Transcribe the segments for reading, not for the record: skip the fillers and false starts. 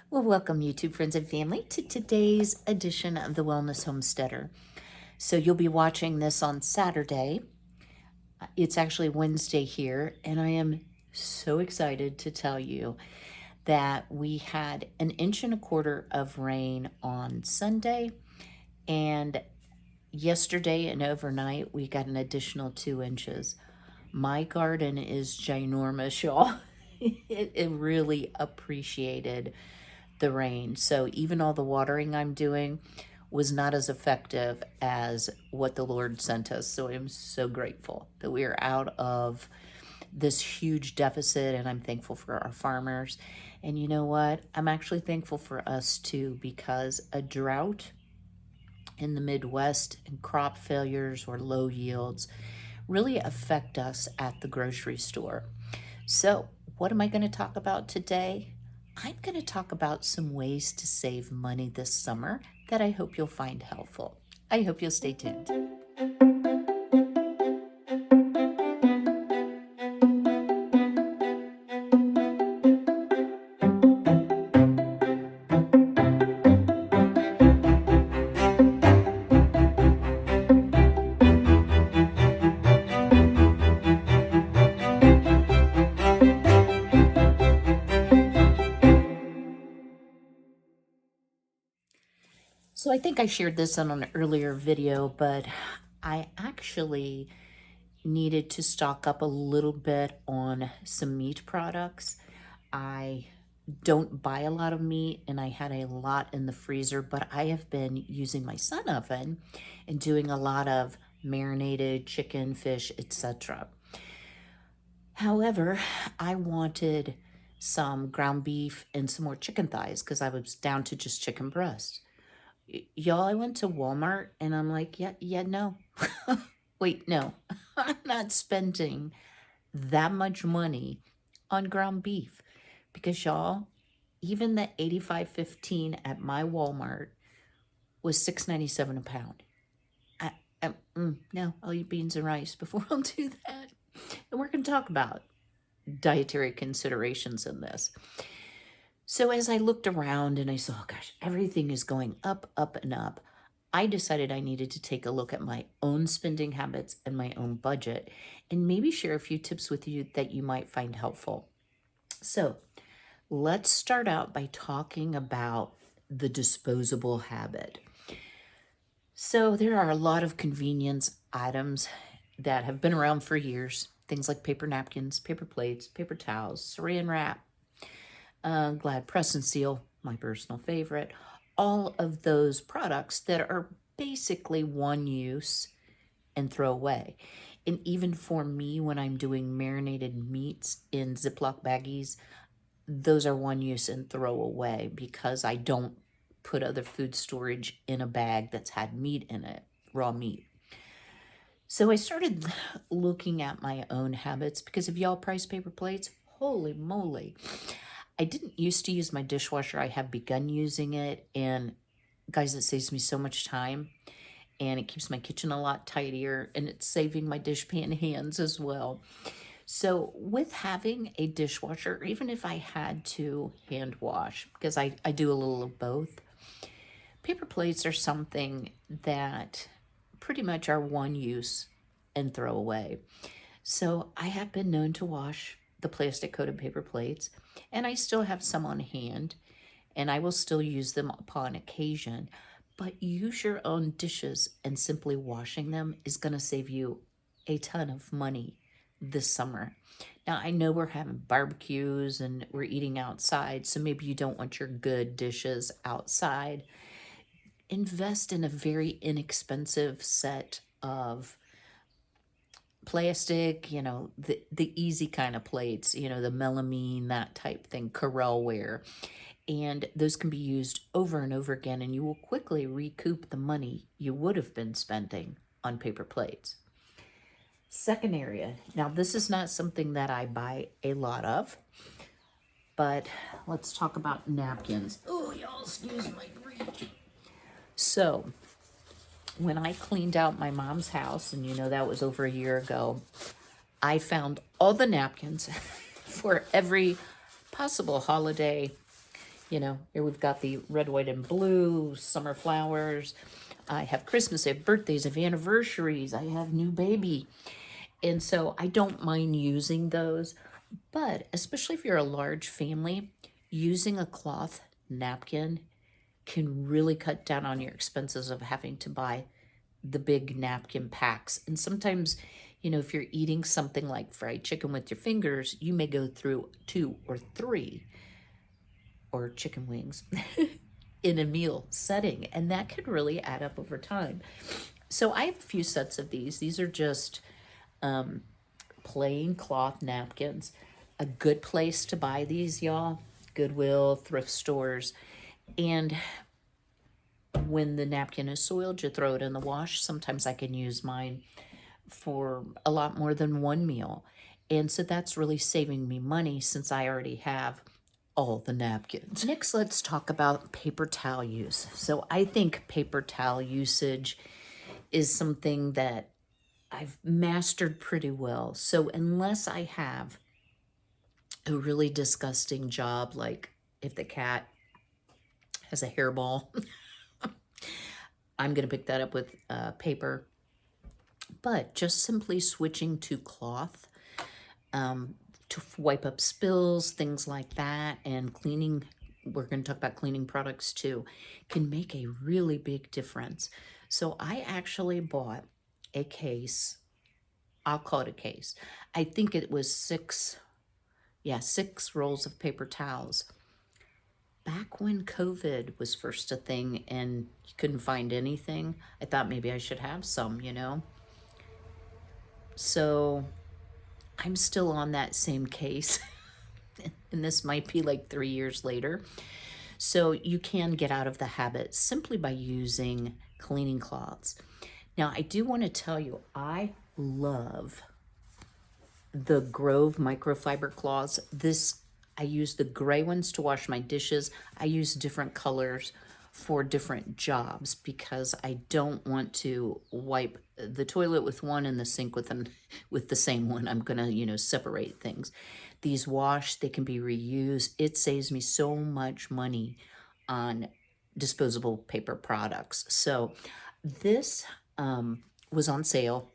Well, welcome YouTube friends and family to today's edition of the Wellness Homesteader. So you'll be watching this on Saturday. It's actually Wednesday here, and I am so excited to tell you that we had 1.25 inches of rain on Sunday, and yesterday and overnight we got an additional 2 inches. My garden is ginormous, y'all. It really appreciated the rain. So even all the watering I'm doing was not as effective as what the Lord sent us. So I'm so grateful that we are out of this huge deficit, and I'm thankful for our farmers. And you know what? I'm actually thankful for us too, because a drought in the Midwest and crop failures or low yields really affect us at the grocery store. So what am I going to talk about today? I'm going to talk about some ways to save money this summer that I hope you'll find helpful. I hope you'll stay tuned. So I think I shared this on an earlier video, but I actually needed to stock up a little bit on some meat products. I don't buy a lot of meat, and I had a lot in the freezer, but I have been using my Sun oven and doing a lot of marinated chicken, fish, etc. However, I wanted some ground beef and some more chicken thighs because I was down to just chicken breast. Y'all, I went to Walmart and I'm like, no. Wait, no. I'm not spending that much money on ground beef because y'all, even the 85.15 at my Walmart was $6.97 a pound. No, I'll eat beans and rice before I'll do that. And we're going to talk about dietary considerations in this. So as I looked around and I saw, gosh, everything is going up, up, and up, I decided I needed to take a look at my own spending habits and my own budget and maybe share a few tips with you that you might find helpful. So let's start out by talking about the disposable habit. So there are a lot of convenience items that have been around for years. Things like paper napkins, paper plates, paper towels, saran wrap, Glad Press and Seal, my personal favorite. All of those products that are basically one use and throw away. And even for me, when I'm doing marinated meats in Ziploc baggies, those are one use and throw away because I don't put other food storage in a bag that's had meat in it, raw meat. So I started looking at my own habits because if y'all price paper plates, holy moly. I didn't used to use my dishwasher. I have begun using it, and guys, it saves me so much time, and it keeps my kitchen a lot tidier, and it's saving my dishpan hands as well. So with having a dishwasher, even if I had to hand wash, because I do a little of both, paper plates are something that pretty much are one use and throw away. So I have been known to wash the plastic coated paper plates, and I still have some on hand, and I will still use them upon occasion. But use your own dishes, and simply washing them is going to save you a ton of money this summer. Now, I know we're having barbecues and we're eating outside, so maybe you don't want your good dishes outside. Invest in a very inexpensive set of plastic, the easy kind of plates, the melamine, that type thing, Corelle ware. And those can be used over and over again, and you will quickly recoup the money you would have been spending on paper plates. Second area. Now, this is not something that I buy a lot of, but let's talk about napkins. Oh, y'all, excuse my reach. So when I cleaned out my mom's house, and that was over a year ago, I found all the napkins for every possible holiday You know, here we've got the red, white, and blue, summer flowers. I have Christmas, I have birthdays, I have anniversaries, I have new baby. And so I don't mind using those. But especially if you're a large family, using a cloth napkin can really cut down on your expenses of having to buy the big napkin packs. And sometimes, you know, if you're eating something like fried chicken with your fingers, you may go through 2 or 3 or chicken wings in a meal setting, and that could really add up over time. So I have a few sets of these. These are just plain cloth napkins. A good place to buy these, y'all, Goodwill, thrift stores. And when the napkin is soiled, you throw it in the wash. Sometimes I can use mine for a lot more than one meal. And so that's really saving me money since I already have all the napkins. Next, let's talk about paper towel use. So I think paper towel usage is something that I've mastered pretty well. So unless I have a really disgusting job, like if the cat has a hairball, I'm going to pick that up with paper. But just simply switching to cloth to wipe up spills, things like that, and cleaning, we're going to talk about cleaning products too, can make a really big difference. So I actually bought a case, I'll call it a case. I think it was 6 rolls of paper towels. Back when COVID was first a thing and you couldn't find anything, I thought maybe I should have some, you know? So I'm still on that same case, and this might be like 3 years later. So you can get out of the habit simply by using cleaning cloths. Now, I do want to tell you, I love the Grove microfiber cloths. I use the gray ones to wash my dishes. I use different colors for different jobs because I don't want to wipe the toilet with one and the sink with the same one. I'm gonna, you know, separate things. These wash, they can be reused. It saves me so much money on disposable paper products. So this was on sale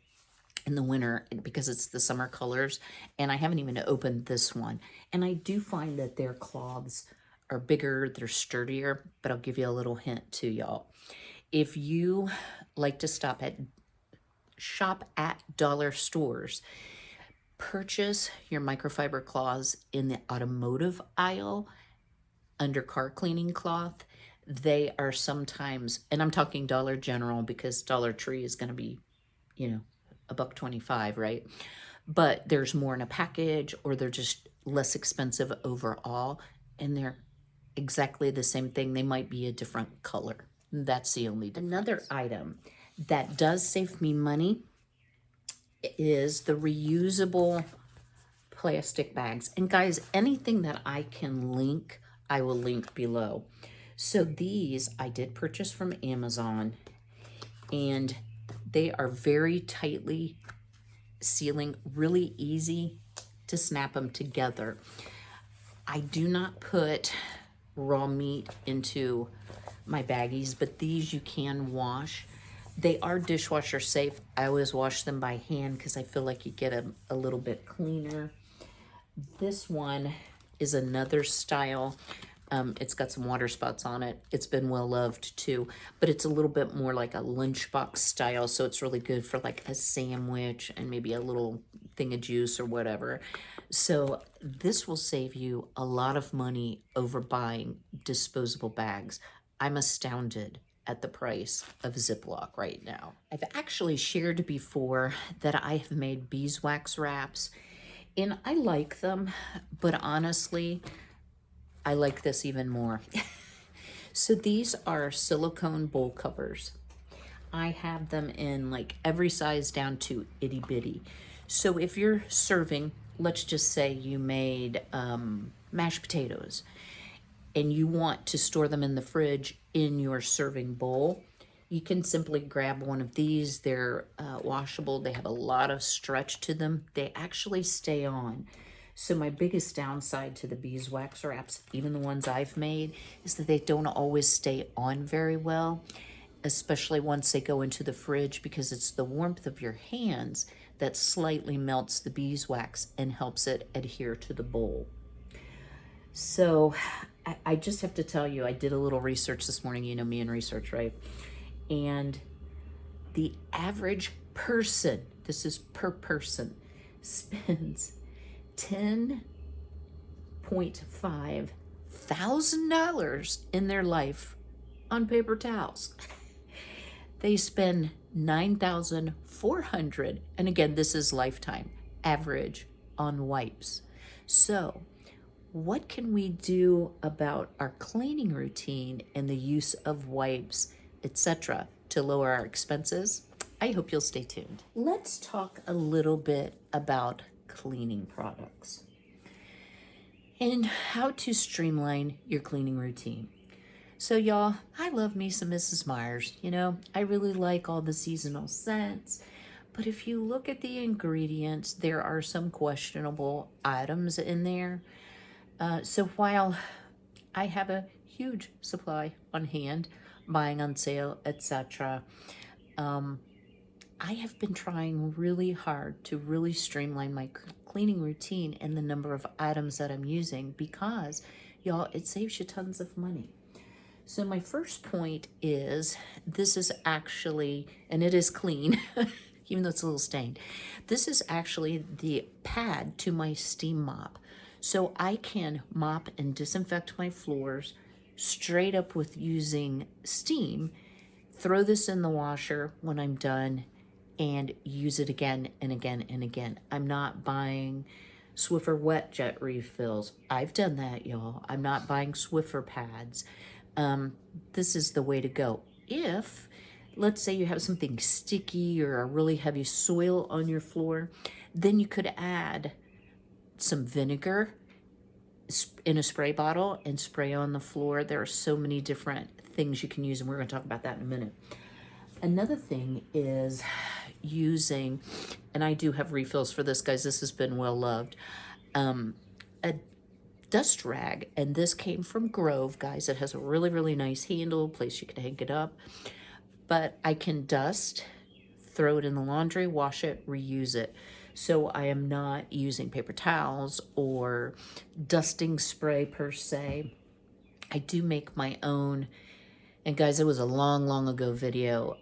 in the winter because it's the summer colors, and I haven't even opened this one. And I do find that their cloths are bigger, they're sturdier, but I'll give you a little hint too, y'all. If you like to shop at dollar stores, purchase your microfiber cloths in the automotive aisle under car cleaning cloth. They are sometimes, and I'm talking Dollar General because Dollar Tree is going to be, you know, $1.25, right? But there's more in a package, or they're just less expensive overall, and they're exactly the same thing. They might be a different color. That's the only difference. Another item that does save me money is the reusable plastic bags. And guys, anything that I can link, I will link below. So these I did purchase from Amazon, and they are very tightly sealing, really easy to snap them together. I do not put raw meat into my baggies, but these you can wash. They are dishwasher safe. I always wash them by hand because I feel like you get a little bit cleaner. This one is another style. It's got some water spots on it. It's been well loved too, but it's a little bit more like a lunchbox style. So it's really good for like a sandwich and maybe a little thing of juice or whatever. So this will save you a lot of money over buying disposable bags. I'm astounded at the price of Ziploc right now. I've actually shared before that I have made beeswax wraps, and I like them, but honestly, I like this even more. So these are silicone bowl covers. I have them in like every size down to itty bitty. So if you're serving, let's just say you made mashed potatoes and you want to store them in the fridge in your serving bowl, you can simply grab one of these. They're washable. They have a lot of stretch to them. They actually stay on. So my biggest downside to the beeswax wraps, even the ones I've made, is that they don't always stay on very well, especially once they go into the fridge, because it's the warmth of your hands that slightly melts the beeswax and helps it adhere to the bowl. So I just have to tell you, I did a little research this morning. You know me and research, right? And the average person, this is per person, spends $10.5 thousand in their life on paper towels. They spend $9,400, and again, this is lifetime average, on wipes. So what can we do about our cleaning routine and the use of wipes, etc., to lower our expenses? I hope you'll stay tuned. Let's talk a little bit about cleaning products and how to streamline your cleaning routine. So y'all, I love me some Mrs. Meyer's. You know, I really like all the seasonal scents, but if you look at the ingredients, there are some questionable items in there. So while I have a huge supply on hand, buying on sale, etc., I have been trying really hard to really streamline my cleaning routine and the number of items that I'm using, because, y'all, it saves you tons of money. So my first point is, this is actually, and it is clean, even though it's a little stained, this is actually the pad to my steam mop. So I can mop and disinfect my floors straight up with using steam, throw this in the washer when I'm done, and use it again and again and again. I'm not buying Swiffer wet jet refills. I've done that, y'all. I'm not buying Swiffer pads. This is the way to go. If, let's say, you have something sticky or a really heavy soil on your floor, then you could add some vinegar in a spray bottle and spray on the floor. There are so many different things you can use, and we're going to talk about that in a minute. Another thing is using, and I do have refills for this, guys, this has been well loved, a dust rag, and this came from Grove, guys. It has a really, really nice handle, place you can hang it up, but I can dust, throw it in the laundry, wash it, reuse it. So I am not using paper towels or dusting spray per se. I do make my own, and guys, it was a long, long ago video,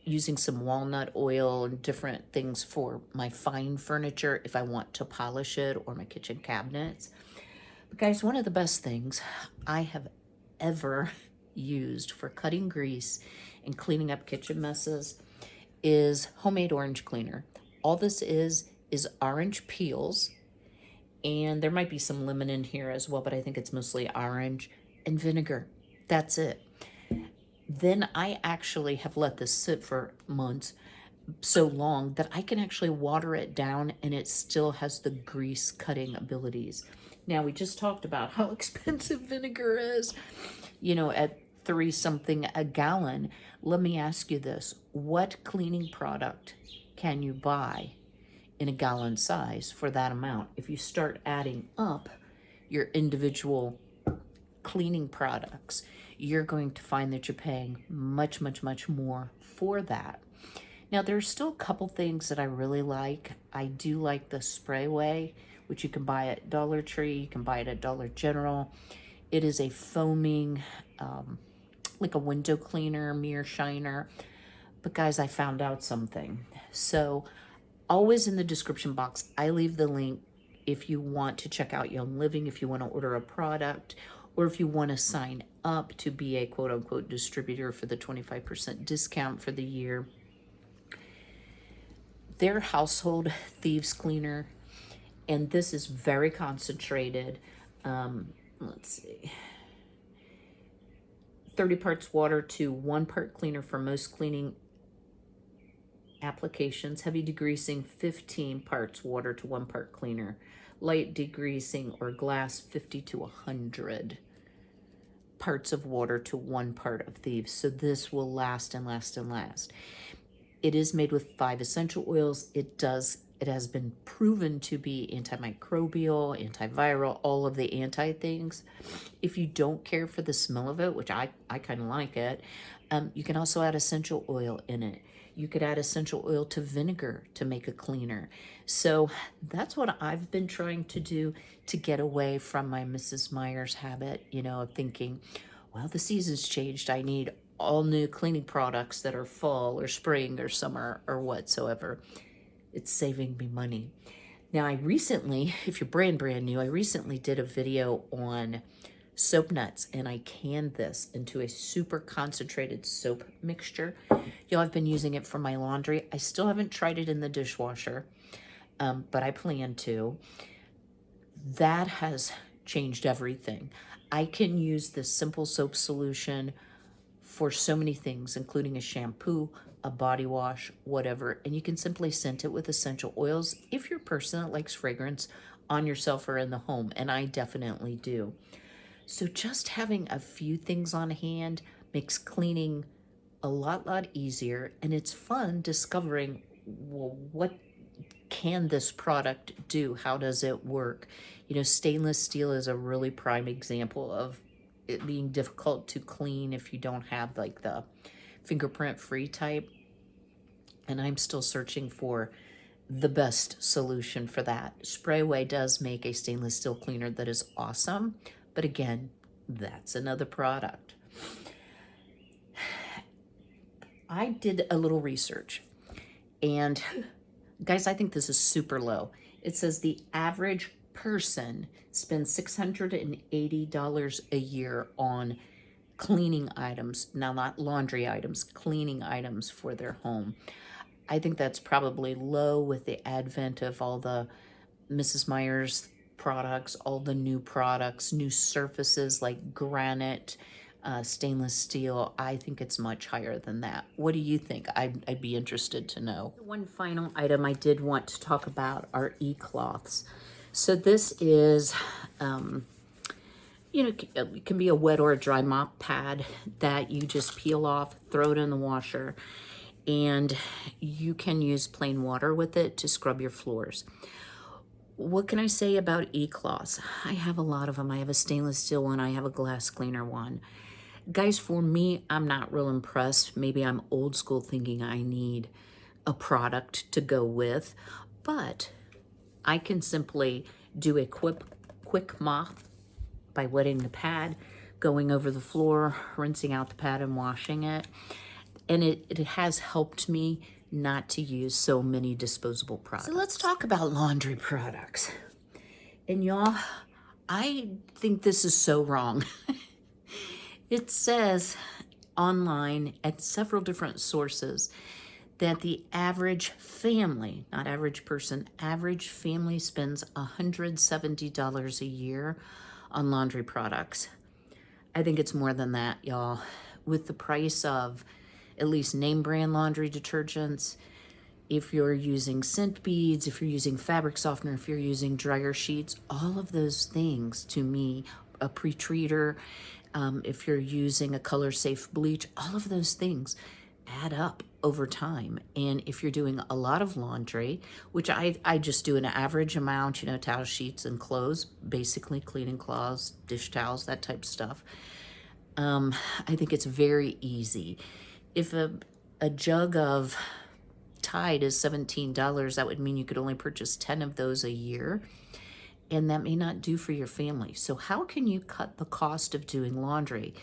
using some walnut oil and different things for my fine furniture if I want to polish it, or my kitchen cabinets. But guys, one of the best things I have ever used for cutting grease and cleaning up kitchen messes is homemade orange cleaner. All this is orange peels, and there might be some lemon in here as well, but I think it's mostly orange, and vinegar. That's it. Then I actually have let this sit for months, so long that I can actually water it down and it still has the grease cutting abilities. Now, we just talked about how expensive vinegar is, you know, at $3 something a gallon. Let me ask you this: what cleaning product can you buy in a gallon size for that amount? If you start adding up your individual cleaning products, you're going to find that you're paying much, much, much more for that. Now, there's still a couple things that I really like. I do like the Sprayway, which you can buy at Dollar Tree. You can buy it at Dollar General. It is a foaming, like a window cleaner, mirror shiner. But guys, I found out something. So always in the description box, I leave the link if you want to check out Young Living, if you want to order a product, or if you want to sign up to be a quote-unquote distributor for the 25% discount for the year. Their household thieves cleaner, and this is very concentrated. Let's see. 30 parts water to 1 part cleaner for most cleaning applications. Heavy degreasing, 15 parts water to 1 part cleaner. Light degreasing or glass, 50 to 100 parts of water to 1 part of thieves. So this will last and last and last. It is made with 5 essential oils. It does It has been proven to be antimicrobial, antiviral, all of the anti things. If you don't care for the smell of it, which I kind of like it, you can also add essential oil in it. You could add essential oil to vinegar to make a cleaner. So that's what I've been trying to do to get away from my Mrs. Meyer's habit, of thinking, well, the season's changed. I need all new cleaning products that are fall or spring or summer or whatsoever. It's saving me money. Now, I recently, if you're brand new, I recently did a video on soap nuts, and I canned this into a super concentrated soap mixture. I've been using it for my laundry. I still haven't tried it in the dishwasher, but I plan to. That has changed everything. I can use this simple soap solution for so many things, including a shampoo, a body wash, whatever, and you can simply scent it with essential oils if you're a person that likes fragrance on yourself or in the home, and I definitely do. So just having a few things on hand makes cleaning a lot easier, and it's fun discovering, well, what can this product do? How does it work? Stainless steel is a really prime example of it being difficult to clean if you don't have like the fingerprint free type. And I'm still searching for the best solution for that. Sprayway does make a stainless steel cleaner that is awesome, but again, that's another product. I did a little research, and guys, I think this is super low. It says the average person spends $680 a year on cleaning items. Now, not laundry items, cleaning items for their home. I think that's probably low with the advent of all the Mrs. Meyer's products, all the new products, new surfaces like granite, stainless steel. I think it's much higher than that. What do you think? I'd be interested to know. One final item I did want to talk about are e-cloths. So this is, it can be a wet or a dry mop pad that you just peel off, throw it in the washer, and you can use plain water with it to scrub your floors. What can I say about e-cloths? I have a lot of them. I have a stainless steel one. I have a glass cleaner one. Guys, for me, I'm not real impressed. Maybe I'm old school thinking I need a product to go with, but I can simply do a quick mop by wetting the pad, going over the floor, rinsing out the pad and washing it. And it has helped me not to use so many disposable products. So let's talk about laundry products. And y'all, I think this is so wrong. It says online at several different sources that the average family, not average person, average family spends $170 a year on laundry products. I think it's more than that, y'all. With the price of at least name brand laundry detergents, if you're using scent beads, if you're using fabric softener, if you're using dryer sheets, all of those things, to me, a pre-treater, if you're using a color safe bleach, all of those things add up over time. And if you're doing a lot of laundry, which I just do an average amount, towel sheets and clothes, basically cleaning cloths, dish towels, that type of stuff, I think it's very easy. If a jug of Tide is $17, that would mean you could only purchase 10 of those a year, and that may not do for your family. So how can you cut the cost of doing laundry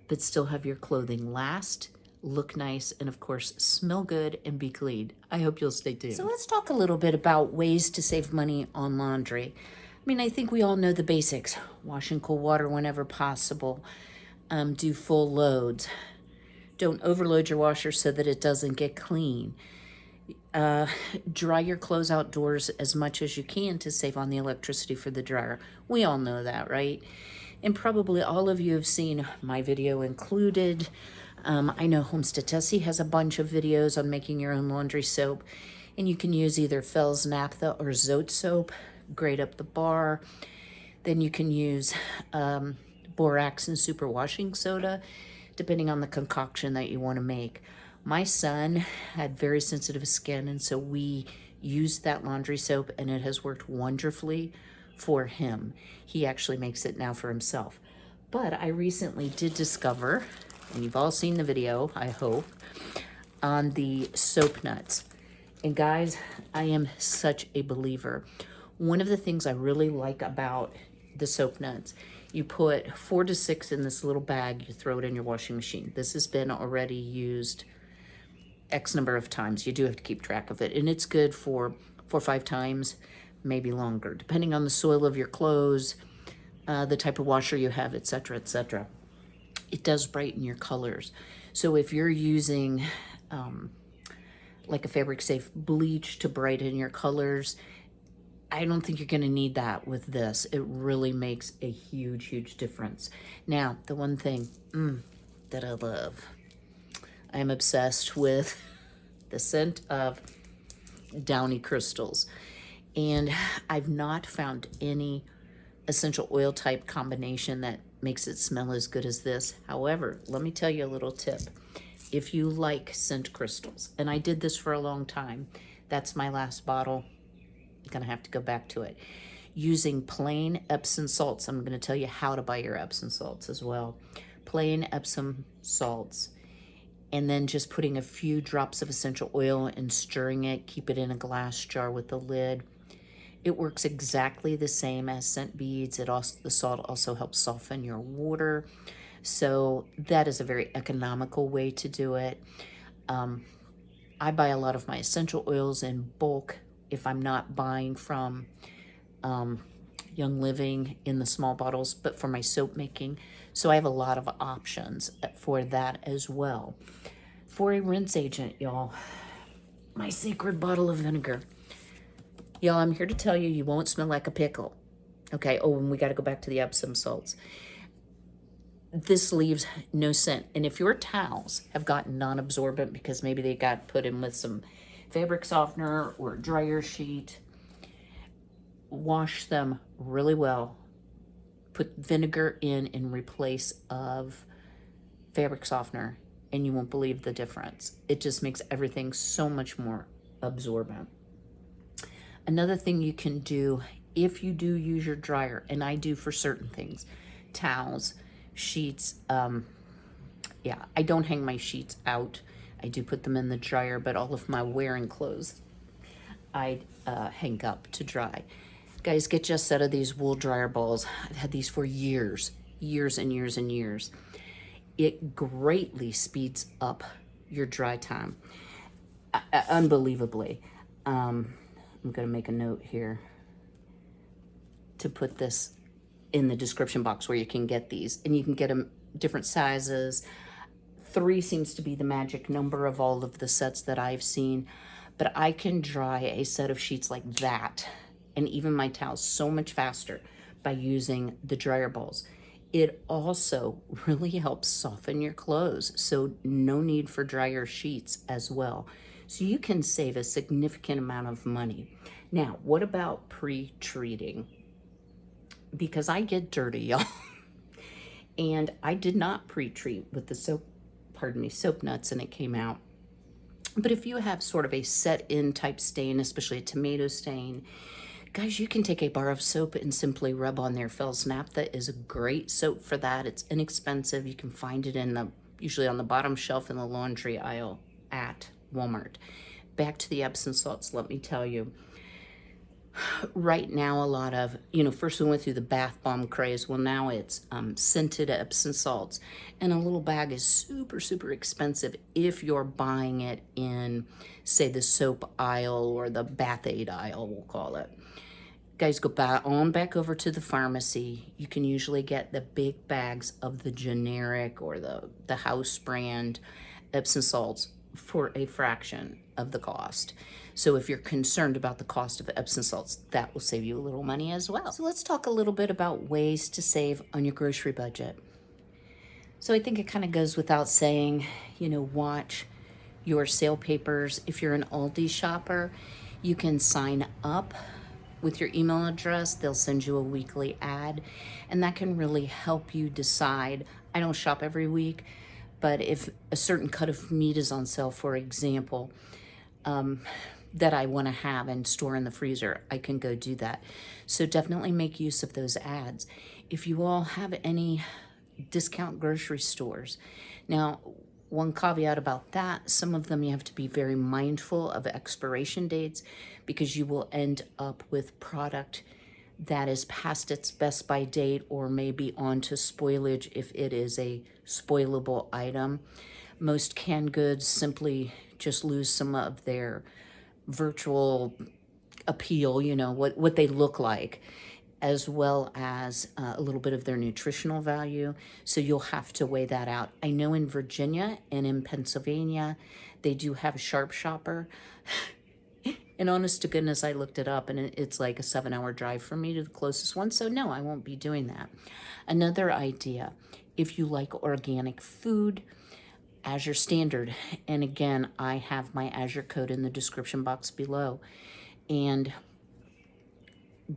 but still have your clothing last, look nice, and of course smell good and be clean? I hope you'll stay tuned. So let's talk a little bit about ways to save money on laundry. I think we all know the basics. Wash in cold water whenever possible. Do full loads. Don't overload your washer so that it doesn't get clean. Dry your clothes outdoors as much as you can to save on the electricity for the dryer. We all know that, right? And probably all of you have seen my video included. I know Homestead Tessie has a bunch of videos on making your own laundry soap, and you can use either Fels Naphtha or Zote soap. Grate up the bar. Then you can use borax and superwashing soda, depending on the concoction that you want to make. My son had very sensitive skin, and so we used that laundry soap, and it has worked wonderfully for him. He actually makes it now for himself. But I recently did discover, and you've all seen the video, I hope, on the soap nuts. And guys, I am such a believer. One of the things I really like about the soap nuts, you put 4 to 6 in this little bag, you throw it in your washing machine. This has been already used X number of times. You do have to keep track of it. And it's good for 4 or 5 times, maybe longer, depending on the soil of your clothes, the type of washer you have, etc., etc. It does brighten your colors. So if you're using like a fabric safe bleach to brighten your colors, I don't think you're going to need that with this. It really makes a huge, huge difference. Now, the one thing that I love, I am obsessed with the scent of downy crystals. And I've not found any essential oil type combination that makes it smell as good as this. However, let me tell you a little tip. If you like scent crystals, and I did this for a long time, that's my last bottle. I'm gonna have to go back to it. Using plain Epsom salts, I'm gonna tell you how to buy your Epsom salts as well. Plain Epsom salts, and then just putting a few drops of essential oil and stirring it, keep it in a glass jar with the lid. It works exactly the same as scent beads. The salt also helps soften your water. So that is a very economical way to do it. I buy a lot of my essential oils in bulk if I'm not buying from Young Living in the small bottles, but for my soap making. So I have a lot of options for that as well. For a rinse agent, y'all, my sacred bottle of vinegar. Y'all, I'm here to tell you, you won't smell like a pickle. Okay, oh, and we got to go back to the Epsom salts. This leaves no scent. And if your towels have gotten non-absorbent because maybe they got put in with some fabric softener or dryer sheet, wash them really well. Put vinegar in replace of fabric softener, and you won't believe the difference. It just makes everything so much more absorbent. Another thing you can do if you do use your dryer, and I do for certain things, towels, sheets, yeah, I don't hang my sheets out. I do put them in the dryer, but all of my wearing clothes I hang up to dry. Guys, get you a set of these wool dryer balls. I've had these for years and years and years. It greatly speeds up your dry time, unbelievably. I'm gonna make a note here to put this in the description box where you can get these, and you can get them different sizes. 3 seems to be the magic number of all of the sets that I've seen, but I can dry a set of sheets like that and even my towels so much faster by using the dryer balls. It also really helps soften your clothes, so no need for dryer sheets as well. So you can save a significant amount of money. Now, what about pre-treating? Because I get dirty, y'all. And I did not pre-treat with the soap nuts, and it came out. But if you have sort of a set-in type stain, especially a tomato stain, guys, you can take a bar of soap and simply rub on there. Fells Naphtha is a great soap for that. It's inexpensive. You can find it usually on the bottom shelf in the laundry aisle at Walmart. Back to the Epsom salts, let me tell you. Right now, a lot of, first we went through the bath bomb craze. Well, now it's scented Epsom salts. And a little bag is super, super expensive if you're buying it in, say, the soap aisle or the bath aid aisle, we'll call it. Guys, go back over to the pharmacy. You can usually get the big bags of the generic or the house brand Epsom salts for a fraction of the cost. So if you're concerned about the cost of Epsom salts, that will save you a little money as well. So let's talk a little bit about ways to save on your grocery budget. So I think it kind of goes without saying, watch your sale papers. If you're an Aldi shopper, you can sign up with your email address. They'll send you a weekly ad, and that can really help you decide. I don't shop every week, but if a certain cut of meat is on sale, for example, that I want to have and store in the freezer, I can go do that. So definitely make use of those ads. If you all have any discount grocery stores. Now, one caveat about that, some of them you have to be very mindful of expiration dates because you will end up with product that is past its best by date or maybe on to spoilage if it is a spoilable item. Most canned goods simply just lose some of their virtual appeal, you know, what they look like, as well as a little bit of their nutritional value. So you'll have to weigh that out. I know in Virginia and in Pennsylvania, they do have Sharp Shopper. And honest to goodness, I looked it up and it's like a 7-hour drive for me to the closest one. So no, I won't be doing that. Another idea, if you like organic food, Azure Standard. And again, I have my Azure code in the description box below. And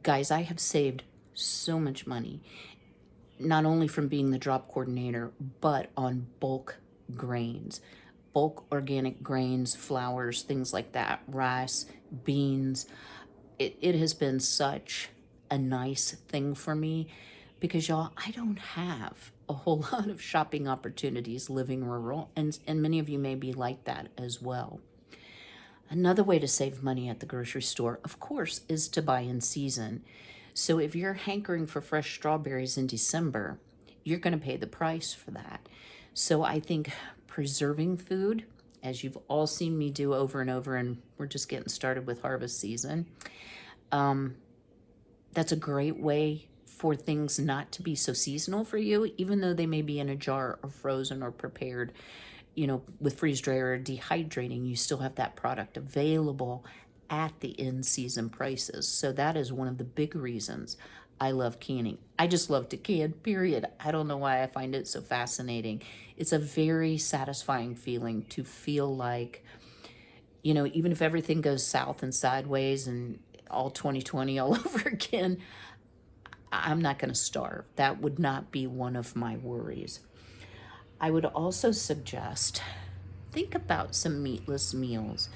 guys, I have saved so much money, not only from being the drop coordinator, but on bulk grains, bulk organic grains, flours, things like that, rice, beans. It has been such a nice thing for me because y'all, I don't have a whole lot of shopping opportunities living rural, and many of you may be like that as well. Another way to save money at the grocery store, of course, is to buy in season. So if you're hankering for fresh strawberries in December, you're going to pay the price for that. So I think preserving food, as you've all seen me do over and over, and we're just getting started with harvest season, that's a great way for things not to be so seasonal for you, even though they may be in a jar or frozen or prepared, you know, with freeze dryer or dehydrating, you still have that product available at the in-season prices. So that is one of the big reasons I love canning. I just love to can, period. I don't know why I find it so fascinating. It's a very satisfying feeling to feel like, you know, even if everything goes south and sideways and all 2020 all over again, I'm not going to starve. That would not be one of my worries. I would also suggest, think about some meatless meals.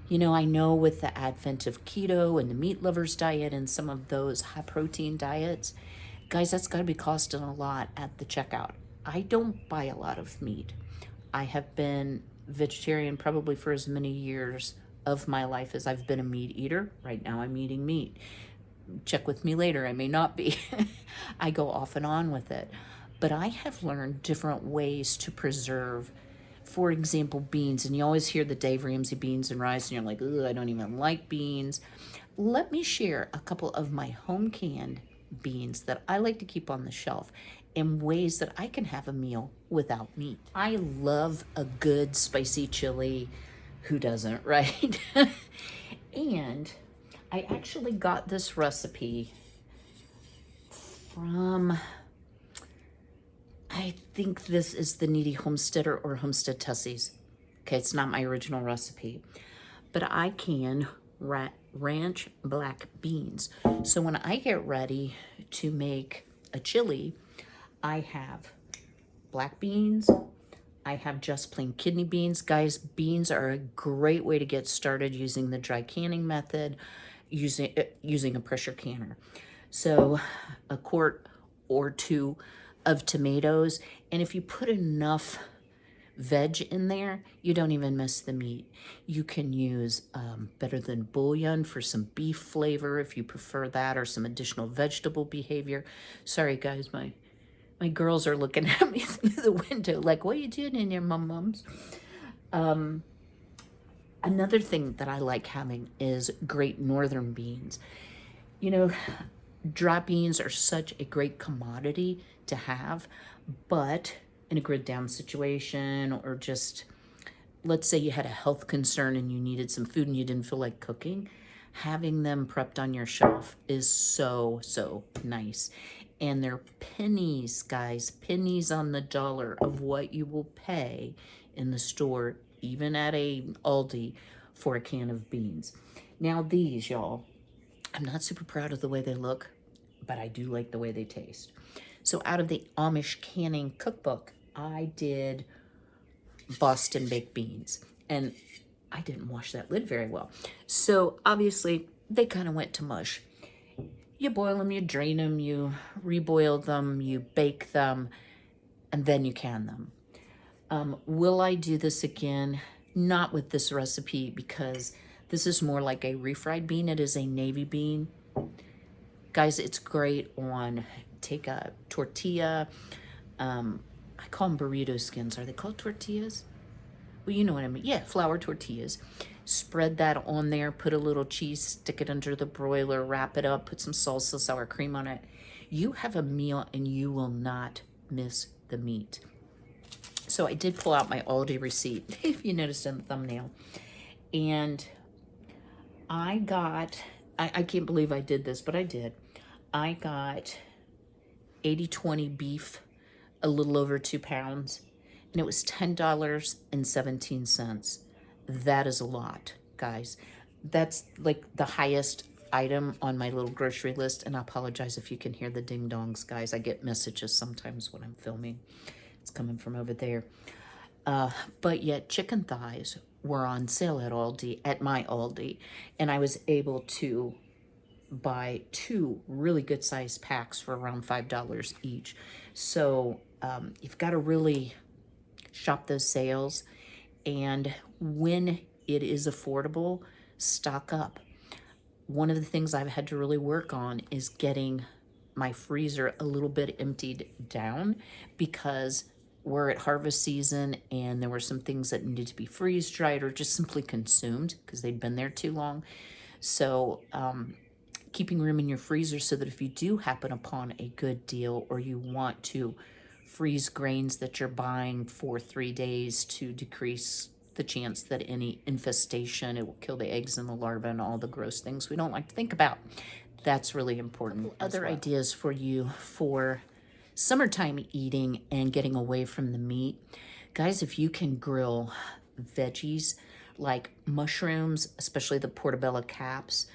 You know, I know with the advent of keto and the meat lovers diet and some of those high protein diets, guys, that's got to be costing a lot at the checkout. I don't buy a lot of meat. I have been vegetarian probably for as many years of my life as I've been a meat eater. Right now I'm eating meat. Check with me later, I may not be. I go off and on with it. But I have learned different ways to preserve, for example, beans. And you always hear the Dave Ramsey beans and rice, and you're like, ugh, I don't even like beans. Let me share a couple of my home canned beans that I like to keep on the shelf in ways that I can have a meal without meat. I love a good spicy chili. Who doesn't, right? And I actually got this recipe from, I think this is the Needy Homesteader or Homestead Tussies. Okay, it's not my original recipe, but I can ranch black beans. So when I get ready to make a chili, I have black beans, I have just plain kidney beans. Guys, beans are a great way to get started using the dry canning method, using a pressure canner. So a quart or two of tomatoes, and if you put enough veg in there, you don't even miss the meat. You can use better than bouillon for some beef flavor if you prefer that, or some additional vegetable behavior. Sorry guys, my girls are looking at me through the window like, what are you doing in your mums? Another thing that I like having is Great Northern beans. You know, dry beans are such a great commodity to have, but in a grid down situation, or just, let's say you had a health concern and you needed some food and you didn't feel like cooking, having them prepped on your shelf is so, so nice. And they're pennies, guys, pennies on the dollar of what you will pay in the store, even at a Aldi, for a can of beans. Now these, y'all, I'm not super proud of the way they look, but I do like the way they taste. So out of the Amish canning cookbook, I did Boston baked beans. And I didn't wash that lid very well. So obviously they kind of went to mush. You boil them, you drain them, you reboil them, you bake them, and then you can them. Will I do this again? Not with this recipe, because this is more like a refried bean. It is a navy bean. Guys, it's great on, take a tortilla. I call them burrito skins. Are they called tortillas? Well, you know what I mean. Yeah, flour tortillas. Spread that on there, put a little cheese, stick it under the broiler, wrap it up, put some salsa, sour cream on it. You have a meal and you will not miss the meat. So I did pull out my Aldi receipt, if you noticed in the thumbnail. And I got, I can't believe I did this, but I did. I got 80/20 beef, a little over 2 pounds, and it was $10.17. That is a lot, guys. That's like the highest item on my little grocery list, and I apologize if you can hear the ding-dongs, guys. I get messages sometimes when I'm filming. It's coming from over there. But yet chicken thighs were on sale at Aldi, at my Aldi, and I was able to buy 2 really good sized packs for around $5 each. So you've got to really shop those sales, and when it is affordable, stock up. One of the things I've had to really work on is getting my freezer a little bit emptied down, because we're at harvest season and there were some things that needed to be freeze dried or just simply consumed because they'd been there too long. So keeping room in your freezer so that if you do happen upon a good deal, or you want to freeze grains that you're buying for 3 days to decrease the chance that any infestation, it will kill the eggs and the larvae and all the gross things we don't like to think about. That's really important. Other ideas for you for summertime eating and getting away from the meat. Guys, if you can grill veggies like mushrooms, especially the portobello caps.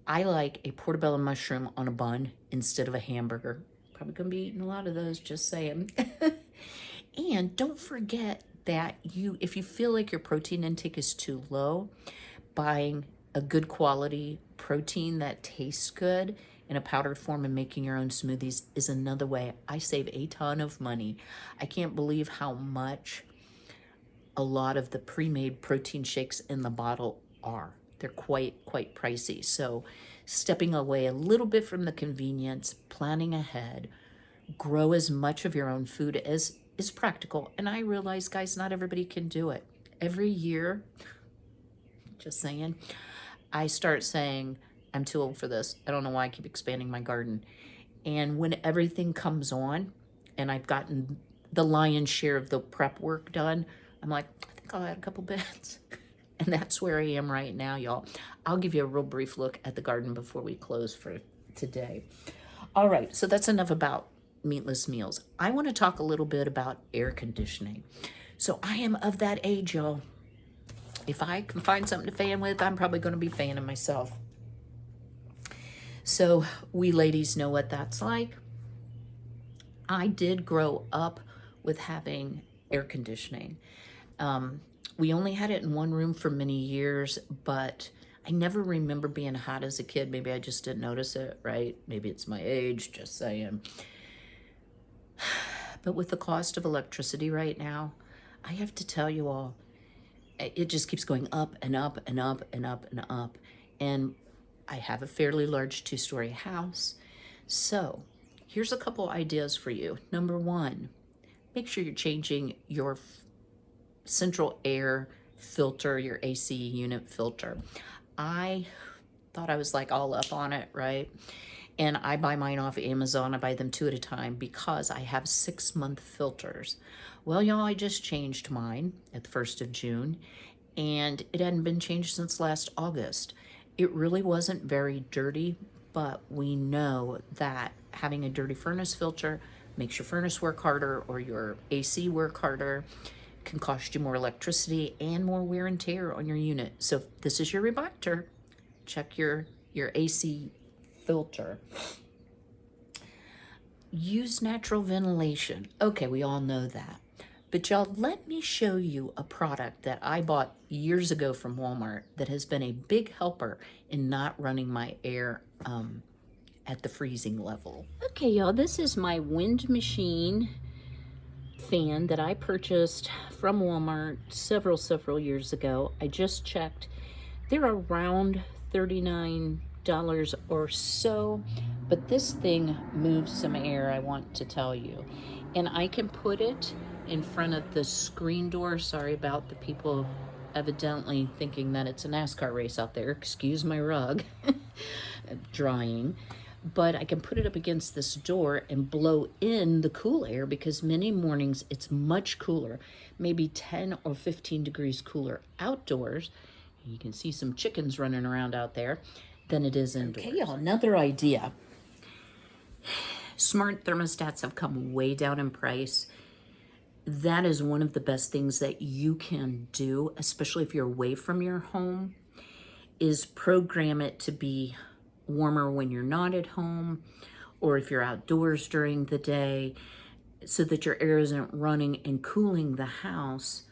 I like a portobello mushroom on a bun instead of a hamburger. Probably gonna be eating a lot of those, just saying. And don't forget that if you feel like your protein intake is too low, buying a good quality protein that tastes good in a powdered form and making your own smoothies is another way. I save a ton of money. I can't believe how much a lot of the pre-made protein shakes in the bottle are. They're quite pricey. So stepping away a little bit from the convenience, planning ahead, grow as much of your own food as is practical. And I realize, guys, not everybody can do it. Every year, just saying, I start saying, I'm too old for this. I don't know why I keep expanding my garden. And when everything comes on and I've gotten the lion's share of the prep work done, I'm like, I think I'll add a couple bits. And that's where I am right now, y'all. I'll give you a real brief look at the garden before we close for today. All right, so that's enough about meatless meals. I want to talk a little bit about air conditioning. So I am of that age, y'all. If I can find something to fan with, I'm probably going to be fanning myself. So we ladies know what that's like. I did grow up with having air conditioning. We only had it in one room for many years, but I never remember being hot as a kid. Maybe I just didn't notice it, right? Maybe it's my age, just saying. But with the cost of electricity right now, I have to tell you all, it just keeps going up and up and up and up and up. And I have a fairly large 2-story house. So here's a couple ideas for you. Number 1, make sure you're changing your central air filter, your AC unit filter. I thought I was like all up on it, right? And I buy mine off Amazon. I buy them 2 at a time because I have 6-month filters. Well, y'all, I just changed mine at the 1st of June, and it hadn't been changed since last August. It really wasn't very dirty, but we know that having a dirty furnace filter makes your furnace work harder or your AC work harder, can cost you more electricity and more wear and tear on your unit. So if this is your reminder, check your AC filter. Use natural ventilation. Okay, we all know that. But y'all, let me show you a product that I bought years ago from Walmart that has been a big helper in not running my air at the freezing level. Okay, y'all, this is my wind machine fan that I purchased from Walmart several years ago. I just checked. They're around $39 or so, but this thing moves some air, I want to tell you. And I can put it in front of the screen door. Sorry about the people evidently thinking that it's a NASCAR race out there. Excuse my rug drying. But I can put it up against this door and blow in the cool air, because many mornings it's much cooler, maybe 10 or 15 degrees cooler outdoors. You can see some chickens running around out there than it is indoors. Okay, y'all, another idea. Smart thermostats have come way down in price. That is one of the best things that you can do, especially if you're away from your home, is program it to be warmer when you're not at home, or if you're outdoors during the day, so that your air isn't running and cooling the house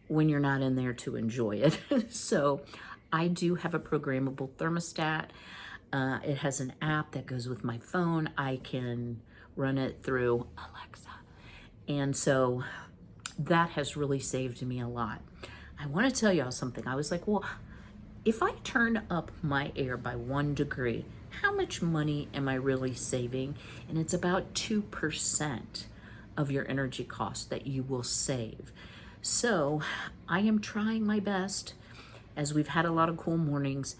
when you're not in there to enjoy it. So I do have a programmable thermostat. It has an app that goes with my phone. I can run it through Alexa. And so that has really saved me a lot. I want to tell y'all something. I was like, well, if I turn up my air by 1 degree, how much money am I really saving? And it's about 2% of your energy cost that you will save. So I am trying my best, as we've had a lot of cool mornings,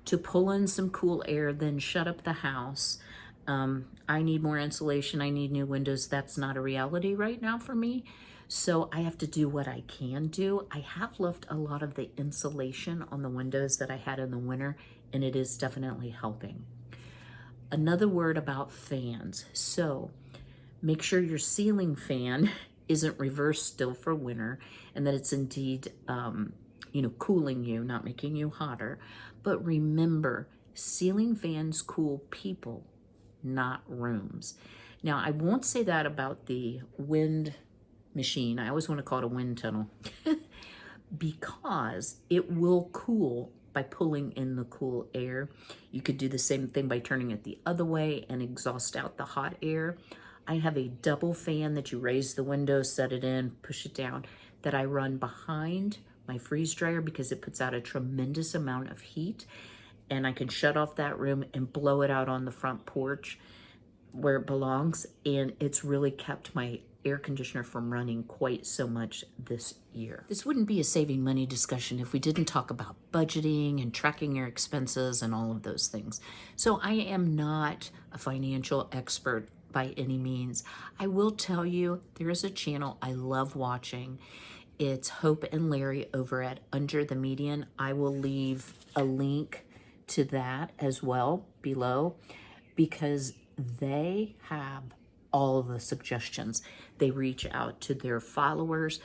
to pull in some cool air, then shut up the house. I need more insulation. I need new windows. That's not a reality right now for me. So I have to do what I can do. I have left a lot of the insulation on the windows that I had in the winter, and it is definitely helping. Another word about fans. So make sure your ceiling fan isn't reversed still for winter, and that it's indeed, cooling you, not making you hotter. But remember, ceiling fans cool people, not rooms. Now, I won't say that about the wind machine. I always want to call it a wind tunnel because it will cool by pulling in the cool air. You could do the same thing by turning it the other way and exhaust out the hot air. I have a double fan that you raise the window, set it in, push it down, that I run behind my freeze dryer because it puts out a tremendous amount of heat, and I can shut off that room and blow it out on the front porch where it belongs, and it's really kept my air conditioner from running quite so much this year. This wouldn't be a saving money discussion if we didn't talk about budgeting and tracking your expenses and all of those things. So I am not a financial expert by any means. I will tell you, there is a channel I love watching. It's Hope and Larry over at Under the Median. I will leave a link to that as well below, because they have all the suggestions. They reach out to their followers.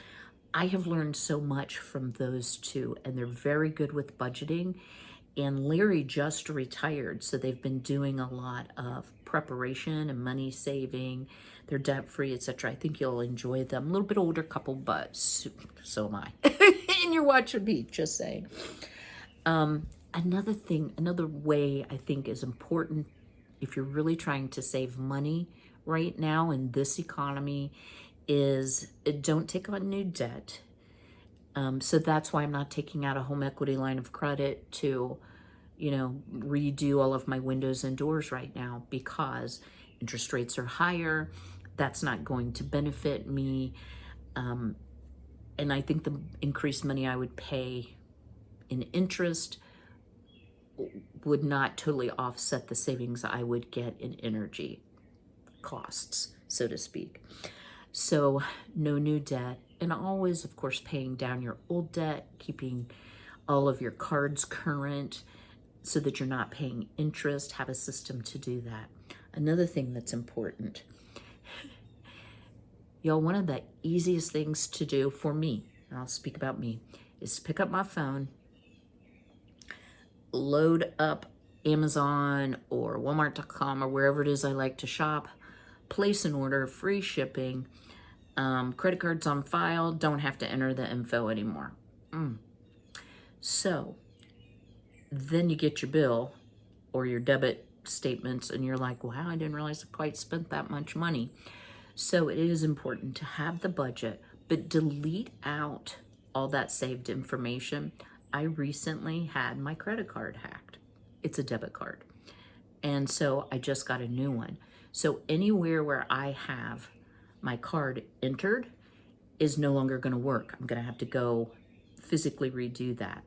I have learned so much from those two, and they're very good with budgeting. And Larry just retired, so they've been doing a lot of preparation and money saving. They're debt-free, etc. I think you'll enjoy them. A little bit older couple, but so am I. And you're watching me, just saying. Another way I think is important if you're really trying to save money right now in this economy is don't take on new debt. So that's why I'm not taking out a home equity line of credit to, redo all of my windows and doors right now, because interest rates are higher. That's not going to benefit me. And I think the increased money I would pay in interest would not totally offset the savings I would get in energy costs, so to speak. So no new debt, and always, of course, paying down your old debt, keeping all of your cards current so that you're not paying interest. Have a system to do that. Another thing that's important, y'all, one of the easiest things to do for me, and I'll speak about me, is to pick up my phone, load up Amazon or Walmart.com or wherever it is I like to shop, place an order, free shipping, Credit cards on file, don't have to enter the info anymore. So then you get your bill or your debit statements and you're like, wow, I didn't realize I quite spent that much money. So it is important to have the budget, but delete out all that saved information. I recently had my credit card hacked. It's a debit card. And so I just got a new one. So anywhere where I have my card entered is no longer going to work. I'm going to have to go physically redo that.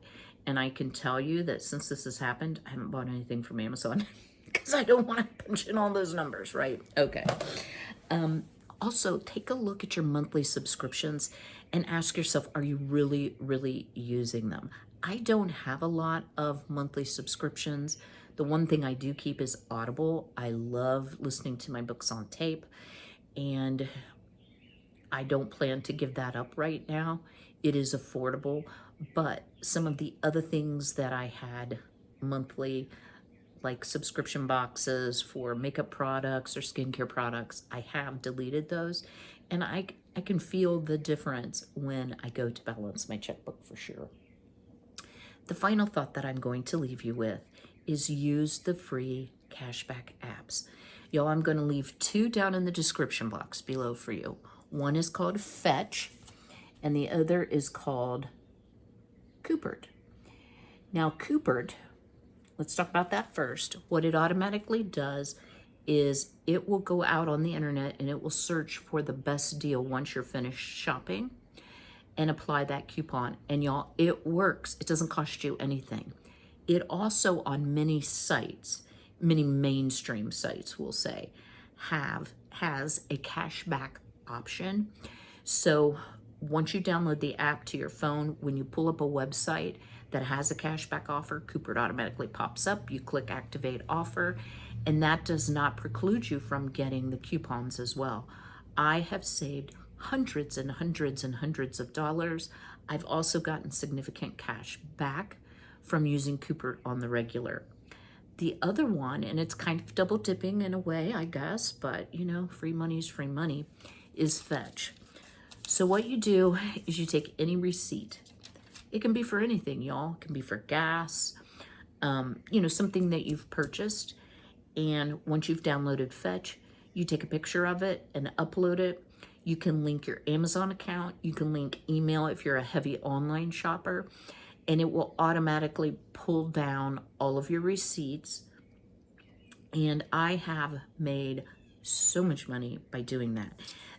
And I can tell you that since this has happened, I haven't bought anything from Amazon because I don't want to punch in all those numbers, right? Okay. Also, take a look at your monthly subscriptions and ask yourself, are you really, really using them? I don't have a lot of monthly subscriptions. The one thing I do keep is Audible. I love listening to my books on tape, and I don't plan to give that up right now. It is affordable, but some of the other things that I had monthly, like subscription boxes for makeup products or skincare products, I have deleted those. And I can feel the difference when I go to balance my checkbook for sure. The final thought that I'm going to leave you with is use the free cashback apps. Y'all, I'm going to leave 2 down in the description box below for you. One is called Fetch, and the other is called Coopert. Now, Coopert, let's talk about that first. What it automatically does is it will go out on the internet and it will search for the best deal once you're finished shopping and apply that coupon. And y'all, it works. It doesn't cost you anything. It also, on many sites, many mainstream sites, we'll say, has a cashback option. So once you download the app to your phone, when you pull up a website that has a cashback offer, Coopert automatically pops up. You click activate offer, and that does not preclude you from getting the coupons as well. I have saved hundreds and hundreds and hundreds of dollars. I've also gotten significant cash back from using Coopert on the regular. The other one, and it's kind of double dipping in a way, I guess, but you know, free money is free money, is Fetch. So what you do is you take any receipt. It can be for anything, y'all. It can be for gas, you know, something that you've purchased. And once you've downloaded Fetch, you take a picture of it and upload it. You can link your Amazon account. You can link email if you're a heavy online shopper, and it will automatically pull down all of your receipts. And I have made so much money by doing that.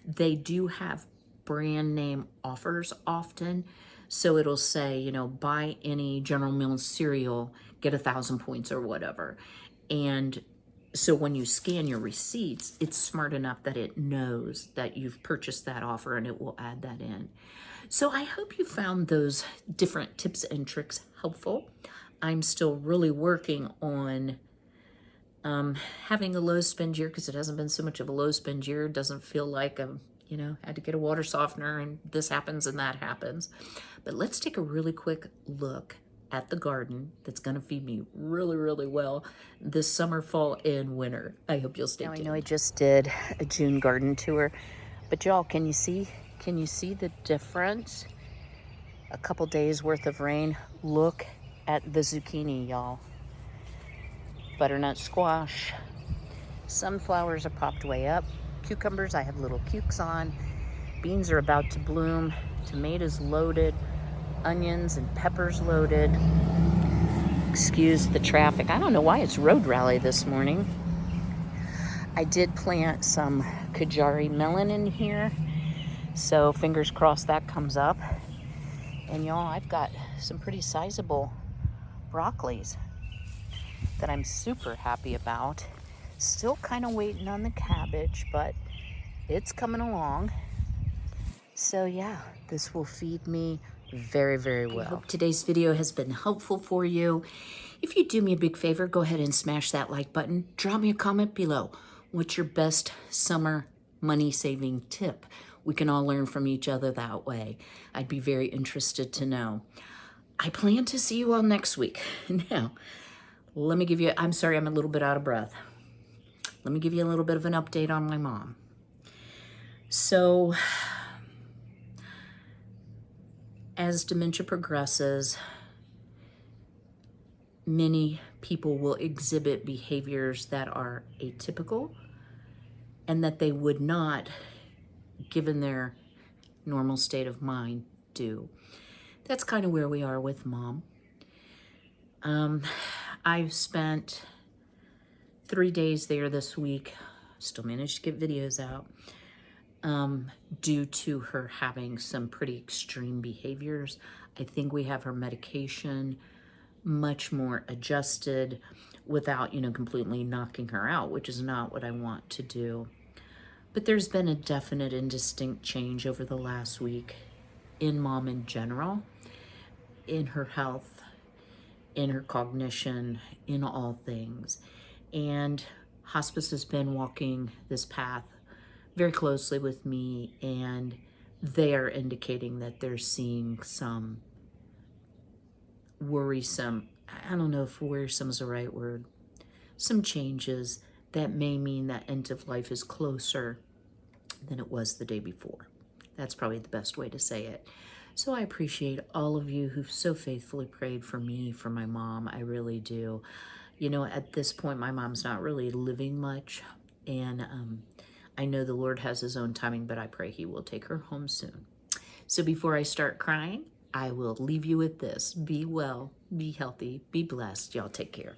They do have brand name offers often. So it'll say, you know, buy any General Mills cereal, get 1,000 points or whatever. And so when you scan your receipts, it's smart enough that it knows that you've purchased that offer and it will add that in. So I hope you found those different tips and tricks helpful. I'm still really working on having a low spend year because it hasn't been so much of a low spend year. It doesn't feel like I'm, you know, had to get a water softener and this happens and that happens. But let's take a really quick look at the garden that's going to feed me really, really well this summer, fall, and winter. I hope you'll stay tuned. I know I just did a June garden tour, but y'all, can you see the difference? A couple days worth of rain. Look at the zucchini, y'all. Butternut squash. Sunflowers are popped way up. Cucumbers, I have little cukes on. Beans are about to bloom. Tomatoes loaded. Onions and peppers loaded. Excuse the traffic. I don't know why it's road rally this morning. I did plant some Kajari melon in here, so fingers crossed that comes up. And y'all, I've got some pretty sizable broccolis that I'm super happy about. Still kind of waiting on the cabbage, but it's coming along. So yeah, this will feed me very, very well. I hope today's video has been helpful for you. If you do me a big favor, go ahead and smash that like button. Drop me a comment below. What's your best summer money saving tip? We can all learn from each other that way. I'd be very interested to know. I plan to see you all next week. Now, let me give you, I'm sorry, I'm a little bit out of breath. Let me give you a little bit of an update on my mom. So As dementia progresses, many people will exhibit behaviors that are atypical and that they would not, given their normal state of mind, do. That's kind of where we are with Mom. I've spent 3 days there this week. Still managed to get videos out. Due to her having some pretty extreme behaviors. I think we have her medication much more adjusted without, completely knocking her out, which is not what I want to do. But there's been a definite and distinct change over the last week in Mom in general, in her health, in her cognition, in all things. And hospice has been walking this path very closely with me, and they are indicating that they're seeing some worrisome, I don't know if worrisome is the right word, some changes that may mean that end of life is closer than it was the day before. That's probably the best way to say it. So I appreciate all of you who've so faithfully prayed for me, for my mom. I really do. At this point, my mom's not really living much, and I know the Lord has his own timing, but I pray he will take her home soon. So before I start crying, I will leave you with this. Be well, be healthy, be blessed. Y'all take care.